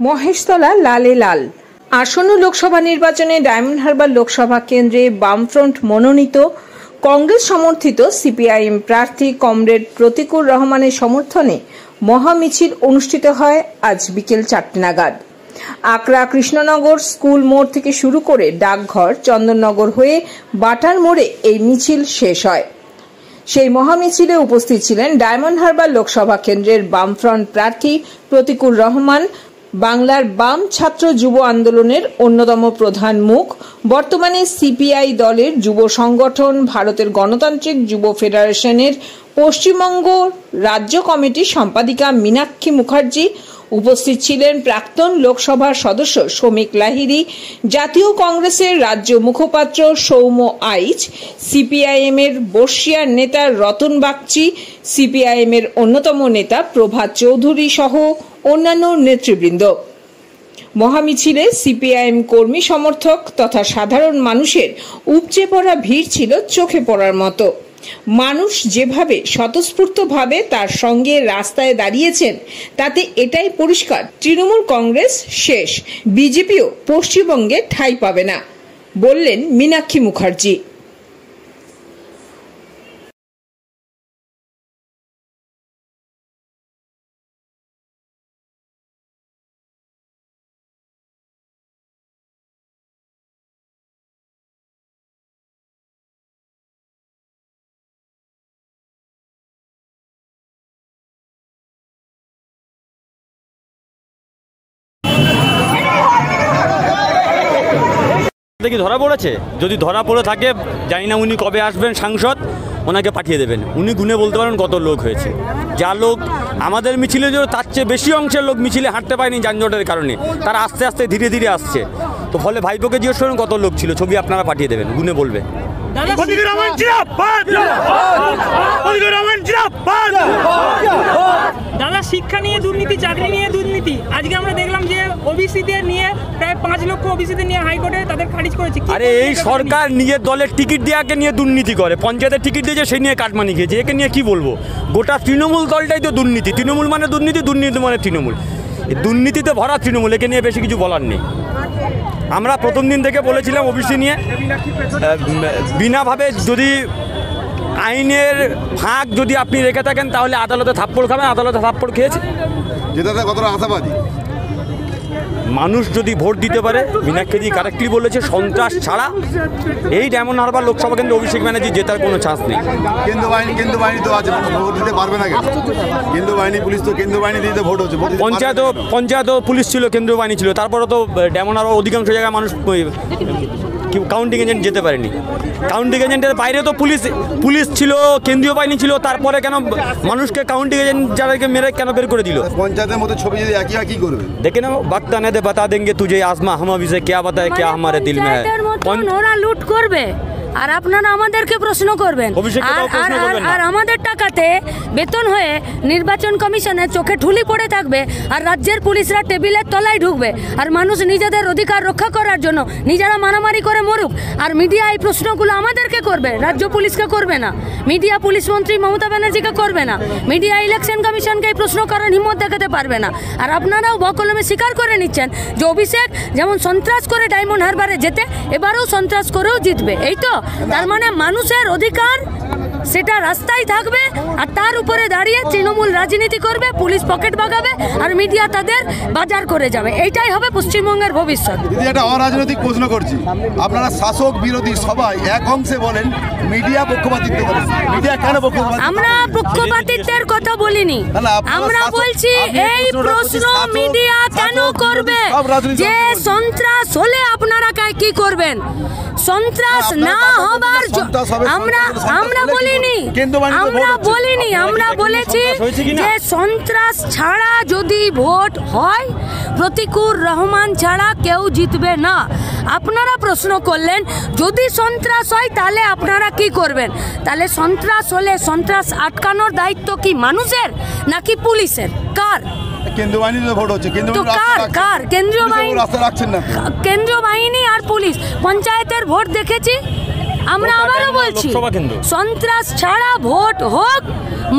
মহেশতলা লালে লাল। আসন্ন লোকসভা নির্বাচনে ডায়মন্ড হারবার লোকসভা কেন্দ্রে বামফ্রন্ট মনোনীত কংগ্রেস সমর্থিত সিপিআইএম প্রার্থী কমরেড প্রতিকুর রহমানের সমর্থনে মহামিছিল অনুষ্ঠিত হয় আজ বিকেল 4টে নাগাদ। আকরা কৃষ্ণনগর স্কুল মোড় থেকে শুরু করে ডাকঘর চন্দননগর হয়ে বাটার মোড়ে এই মিছিল শেষ হয়। সেই মহামিছিলে উপস্থিত ছিলেন ডায়মন্ড হারবার লোকসভা কেন্দ্রের বামফ্রন্ট প্রার্থী প্রতিকুর রহমান, বাংলার বাম ছাত্র যুব আন্দোলনের অন্যতম প্রধান মুখ, বর্তমানে সিপিআই দলের যুব সংগঠন ভারতের গণতান্ত্রিক যুব ফেডারেশনের পশ্চিমবঙ্গ রাজ্য কমিটির সম্পাদিকা মীনাক্ষী মুখার্জি। উপস্থিত ছিলেন প্রাক্তন লোকসভার সদস্য শ্রমিক লাহিড়ী, জাতীয় কংগ্রেসের রাজ্য মুখপাত্র সৌম্য আইচ, সিপিআইএম এর বর্ষিয়ার নেতা রতন বাগচি, সিপিআইএম এর অন্যতম নেতা প্রভাত চৌধুরী সহ অন্যান্য নেতৃবৃন্দ। মহামিছিলে সিপিআইএম কর্মী সমর্থক তথা সাধারণ মানুষের উপচে পড়া ভিড় ছিল চোখে পড়ার মতো। মানুষ যেভাবে স্বতঃস্ফূর্তভাবে তার সঙ্গে রাস্তায় দাঁড়িয়েছেন তাতে এটাই পরিষ্কার, তৃণমূল কংগ্রেস শেষ, বিজেপিও পশ্চিমবঙ্গে ঠাঁই পাবে না, বললেন মীনাক্ষী মুখার্জি। কি ধরা পড়েছে? যদি ধরা পড়ে থাকে জানি না উনি কবে আসবেন সাংসদ, ওনাকে পাঠিয়ে দেবেন। উনি গুনে বলতে পারেন কত লোক হয়েছে। যা লোক আমাদের মিছিলে তার চেয়ে বেশি অংশের লোক মিছিলে হাঁটতে পারেনি যানজটের কারণে, তারা আস্তে আস্তে ধীরে ধীরে আসছে। তো ফলে ভাইপোকে জিজ্ঞেস করেন কত লোক ছিল, ছবি আপনারা পাঠিয়ে দেবেন, গুনে বলবে। দাদা, শিক্ষা নিয়ে দুর্নীতি, চাকরি নিয়ে দুর্নীতি, আজকে আমরা দেখলাম যে ওবিসিদের নিয়ে প্রায় 5 লক্ষ ওবিসিদের নিয়ে হাইকোর্টে তাদের খারিজ করেছে। আরে এই সরকার নিজের দলের টিকিট দেওয়াকে নিয়ে দুর্নীতি করে, পঞ্চায়েতের টিকিট দিয়েছে সেই নিয়ে কাটমানি খেয়েছে। একে নিয়ে কি বলবো? গোটা তৃণমূল দলটাই তো দুর্নীতি। তৃণমূল মানে দুর্নীতি, দুর্নীতি মানে তৃণমূল, দুর্নীতিতে ভরা তৃণমূল। একে নিয়ে বেশি কিছু বলার নেই। আমরা প্রথম দিন থেকে বলেছিলাম ওবিসি নিয়ে বিনাভাবে যদি আইনের ফাঁক যদি আপনি রেখে থাকেন তাহলে আদালতে থাপ্পড় খাবেন। আদালতে থাপ্পড় খেয়েছে, যেটাতে কতটা আশাবাদী মানুষ যদি ভোট দিতে পারে। মীনাক্ষী কারেক্টলি বলেছে, সন্ত্রাস ছাড়া এই ডায়মন্ড হারবার লোকসভা কেন্দ্রে অভিষেক ব্যানার্জি জেতার কোনো চান্স নেই। কেন্দ্র বাহিনী তো আছে, ভোট দিতে পারবে না কেন? কেন্দ্র বাহিনী, পুলিশ তো কেন্দ্র বাহিনী দিতে ভোট হচ্ছে। পঞ্চায়েতও পুলিশ ছিল, কেন্দ্রীয় বাহিনী ছিল, তারপরে তো ডায়মন্ড হারবার অধিকাংশ জায়গায় মানুষ কাউন্টিং এজেন্ট যেতে পারেনি। কাউন্টিং এজেন্টের বাইরে তো পুলিশ ছিল, কেন্দ্রীয় বাহিনী ছিল, তারপরে কেন মানুষকে কাউন্টিং এজেন্ট যাদেরকে মেরে কেন বের করে দিল? পঞ্চায়েতের মধ্যে ছবি যদি একই করবে, দেখে নাও। वक्त आने दे बता देंगे तुझे आसमां, हम अभी से क्या बताए क्या हमारे दिल में है। ওরা লুট করবে আর আপনারা আমাদেরকে প্রশ্ন করবেন, আর আমাদের টাকাতে বেতন হয়ে নির্বাচন কমিশনের চোখে ঠুলি পড়ে থাকবে, আর রাজ্যের পুলিশরা টেবিলের তলায় ঢুকবে, আর মানুষ নিজেদের অধিকার রক্ষা করার জন্য নিজেরা মারামারি করে মরুক। আর মিডিয়া এই প্রশ্নগুলো আমাদেরকে করবে, রাজ্য পুলিশকে করবে না। মিডিয়া পুলিশ মন্ত্রী মমতা ব্যানার্জিকে করবে না। মিডিয়া ইলেকশন কমিশনকে এই প্রশ্ন করার হিম্মত দেখাতে পারবে না। আর আপনারাও বকলমে স্বীকার করে নিচ্ছেন যে অভিষেক যেমন সন্ত্রাস করে ডায়মন্ড হারবারে যেতে, এবারেও সন্ত্রাস করেও জিতবে। এই তো তার মানে মানুষের অধিকার সেটা রাস্তায় থাকবে, আর তার উপরে দাঁড়িয়ে তৃণমূল রাজনীতি করবে, পুলিশ পকেট বাগাবে, আর মিডিয়া তাদের বাজার করে যাবে। এইটাই হবে পশ্চিমবঙ্গের ভবিষ্যৎ। দিদি, একটা অরাজনৈতিক প্রশ্ন করছি। আপনারা শাসক বিরোধী সবাই এক অংশে বলেন মিডিয়া পক্ষপাতিত্ব করে। মিডিয়া কেন পক্ষপাতিত্ব? আমরা পক্ষপাতিত্বের কথা বলিনি, আমরা বলছি এই প্রশ্ন মিডিয়া কেন করবে যে সন্ত্রাস হলে আপনারা কি করবেন? সন্ত্রাস না হবার আমরা বলিনি, আমরা বলেছি যে সন্ত্রাস ছাড়া যদি ভোট হয় প্রতিকুর রহমান ছাড়া কেউ জিতবে না। আপনারা প্রশ্ন করলেন যদি সন্ত্রাস হয় তাহলে আপনারা কি করবেন? তাহলে সন্ত্রাস হলে সন্ত্রাস আটকানোর দায়িত্ব কি মানুষের নাকি পুলিশের? কার? কেন্দ্রীয় বাহিনীতে ভোট হচ্ছে, কেন্দ্রীয় বাহিনী আর পুলিশ। পঞ্চায়েতের ভোট দেখেছি আমরা, আবারও বলছি সন্ত্রাস ছাড়া ভোট হোক,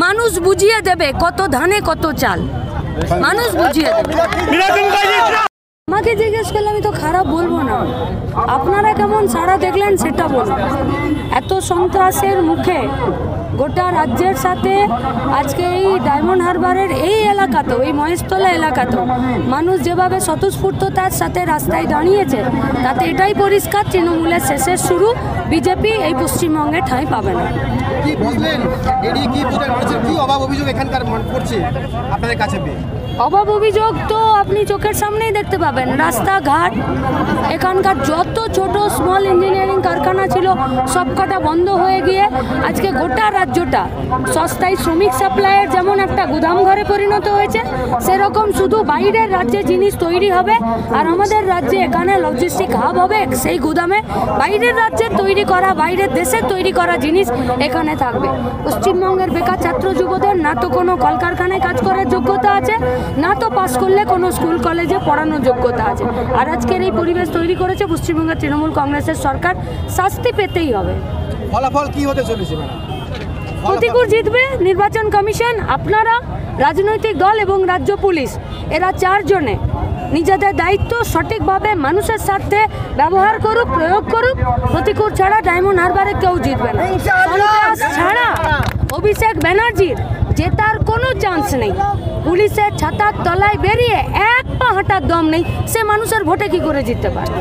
মানুষ বুঝিয়ে দেবে কত ধানে কত চাল। মানুষ বুঝিয়ে দেবে। আমাকে জিজ্ঞেস করলে আমি তো খারাপ বলবো না, আপনারা কেমন সাড়া দেখলেন সেটা বলুন। এত সন্ত্রাসের মুখে গোটা রাজ্যের সাথে আজকে এই ডায়মন্ড হারবারের এই এলাকাতেও, এই মহেশতলা এলাকাতেও মানুষ যেভাবে স্বতঃস্ফূর্ততার সাথে রাস্তায় দাঁড়িয়েছে, তাতে এটাই পরিষ্কার তৃণমূলের শেষের শুরু। বিজেপি এই পশ্চিমবঙ্গে ঠাঁই পাবে না। কি বুঝলেন, এড়িয়ে কি বোঝার করেছেন, কি অভাব অভিযোগ এখানকার পড়ছে আপনাদের কাছে? অভাব অভিযোগ তো আপনি চোখের সামনেই দেখতে পাবেন। রাস্তাঘাট, এখানকার যত ছোট স্মল ইঞ্জিনিয়ারিং কারখানা ছিল সবকটা বন্ধ হয়ে গিয়ে আজকে গোটা রাজ্যটা সস্তায় শ্রমিক সাপ্লাইয়ের যেমন একটা গুদাম ঘরে পরিণত হয়েছে, সেরকম শুধু বাইরের রাজ্যে জিনিস তৈরি হবে আর আমাদের রাজ্যে এখানে লজিস্টিক হাব হবে। সেই গুদামে বাইরের রাজ্যের তৈরি করা, বাইরের দেশের তৈরি করা জিনিস এখানে থাকবে। পশ্চিমবঙ্গের বেকার ছাত্র যুবদের না তো কোনো কলকারখানায় কাজ করার যোগ্যতা আছে, না তো পাস করলে কোনো স্কুল কলেজে পড়ানোর যোগ্যতা আছে। আর আজকের এই পরিবেশ তৈরি করেছে পশ্চিমবঙ্গের তৃণমূল কংগ্রেসের সরকার, শাস্তি পেতেই হবে। ফলাফল কি হতে চলেছে? প্রতিকূল জিতবে নির্বাচন কমিশন, আপনারা, রাজনৈতিক দল এবং রাজ্য পুলিশ, এরা চারজনে নিজেদের দায়িত্ব সঠিকভাবে মানুষের স্বার্থে ব্যবহার করুক, প্রয়োগ করুক। প্রতিকূল ছাড়া ডায়মন্ড হারবারে কেউ জিতবে না। সন্ত্রাস ছাড়া অভিষেক ব্যানার্জির জেতার কোনো চান্স নেই। পুলিশের ছাতার তলায় বেরিয়ে এক পা হাঁটার দম নেই, সে মানুষের ভোটে কি করে জিততে পারে?